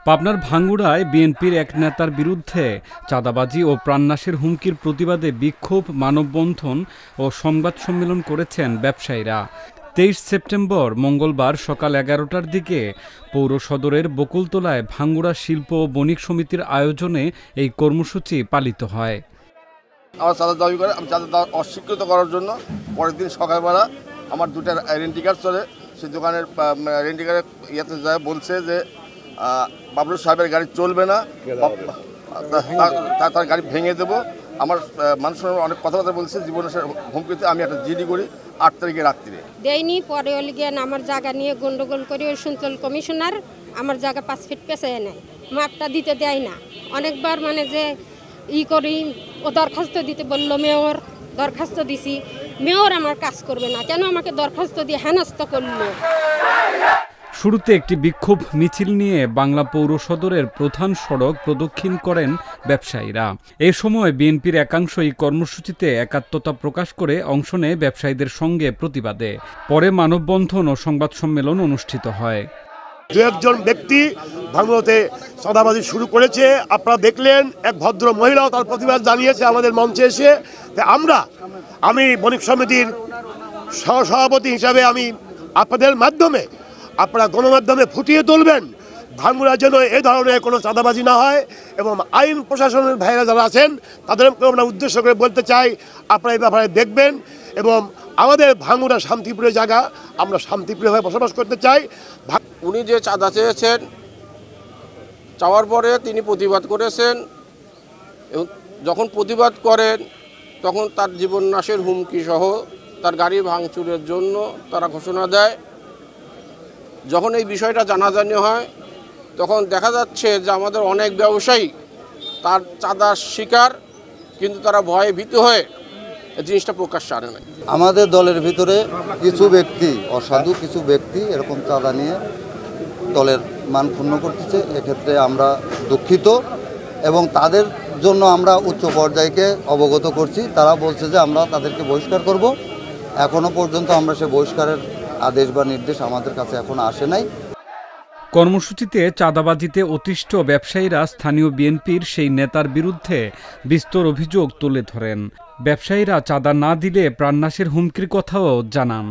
পাবনার ভাঙ্গুড়ায় বিএনপির এক নেতার বিরুদ্ধে চাঁদাবাজি ও প্রাণনাশের হুমকির প্রতিবাদে বিক্ষোভ, মানববন্ধন ও সংবাদ সম্মেলন করেছেন ব্যবসায়ীরা। 23 সেপ্টেম্বর মঙ্গলবার সকাল 11টার দিকে পৌর সদরের বকুলতলায় ভাঙ্গুড়া শিল্প ও বণিক সমিতির আয়োজনে এই কর্মসূচি পালিত হয়। আমার চাঁদা দাবি করে, আমি চাঁদা দাবি অস্বীকৃত করার জন্য পরের দিন সকালবেলা আমার দুটা রেন্টি কার্ড চলে, সেই দোকানের রেন্টি কার্ডের ইয়েতে যায় বলছে যে বাবলু সাহেবের গাড়ি চলবে না, তার গাড়ি ভেঙে দেবো। আমার মানুষের অনেক কথাবার্তা বলছে, জীবনের হুমকিতে আমি একটা জিডি করি 8 তারিখে রাত্রিরে দেয়নি। পরে অলিগিয়ান আমার জায়গা নিয়ে গন্ডগোল করে ওই সঞ্চল কমিশনার আমার জায়গা 5 ফিট পেছায় নেয়, মাপটা দিতে দেয় না। অনেকবার মানে যে করি ও দরখাস্ত দিতে বলল, মেয়র দরখাস্ত দিছি, মেয়র আমার কাজ করবে না, কেন আমাকে দরখাস্ত দিয়ে হেনস্থা করলো। শুরুতে একটি বিক্ষোভ মিছিল নিয়ে বাংলা পৌর সদরের প্রধান সড়ক প্রদক্ষিণ করেন ব্যবসায়ীরা। এ সময় বিএনপির একাংশ এই কর্মসূচিতে একাত্মতা প্রকাশ করে অংশ নেয় ব্যবসায়ীদের সঙ্গে প্রতিবাদে। পরে মানববন্ধন ও সংবাদ সম্মেলন অনুষ্ঠিত হয়। দু একজন ব্যক্তি ভাঙ্গুড়াতে চাঁদাবাজি শুরু করেছে, আপনারা দেখলেন। এক ভদ্র মহিলাও তার প্রতিবাদ জানিয়েছে আমাদের মঞ্চে এসে। আমি বণিক সমিতির সহসভাপতি হিসাবে আমি আপনাদের মাধ্যমে, আপনারা গণমাধ্যমে ফুটিয়ে তুলবেন ভাঙ্গুড়ার জন্য এ ধরনের কোনো চাঁদাবাজি না হয়, এবং আইন প্রশাসনের ভাইরা যারা আছেন তাদেরকে আমরা উদ্দেশ্য করে বলতে চাই, আপনারা এই ব্যাপারে দেখবেন। এবং আমাদের ভাঙ্গুড়া শান্তিপ্রিয় জায়গা, আমরা শান্তিপ্রিয়ভাবে বসবাস করতে চাই। উনি যে চাঁদা চেয়েছেন, চাওয়ার পরে তিনি প্রতিবাদ করেছেন, এবং যখন প্রতিবাদ করেন তখন তার জীবননাশের হুমকি সহ তার গাড়ি ভাঙচুরের জন্য তারা ঘোষণা দেয়। যখন এই বিষয়টা জানাজানি হয় তখন দেখা যাচ্ছে যে আমাদের অনেক ব্যবসায়ী তার চাঁদার শিকার, কিন্তু তারা ভয়ে ভীত হয়ে এই জিনিসটা প্রকাশ্যে আনে নাই। আমাদের দলের ভিতরে কিছু ব্যক্তি, অসাধু কিছু ব্যক্তি এরকম চাঁদা নিয়ে দলের মান ক্ষুণ্ণ করতেছে। এক্ষেত্রে আমরা দুঃখিত এবং তাদের জন্য আমরা উচ্চ পর্যায়কে অবগত করছি। তারা বলছে যে আমরা তাদেরকে বহিষ্কার করব। এখনো পর্যন্ত আমরা সে বহিষ্কারের আদেশ বা নির্দেশ আমাদের কাছে এখনো আসে নাই। কর্মসূচিতে চাঁদাবাজিতে অতিষ্ঠ ব্যবসায়ীরা স্থানীয় বিএনপির সেই নেতার বিরুদ্ধে বিস্তর অভিযোগ তুলে ধরেন। ব্যবসায়ীরা চাঁদা না দিলে প্রাণনাশের হুমকির কথাও জানান।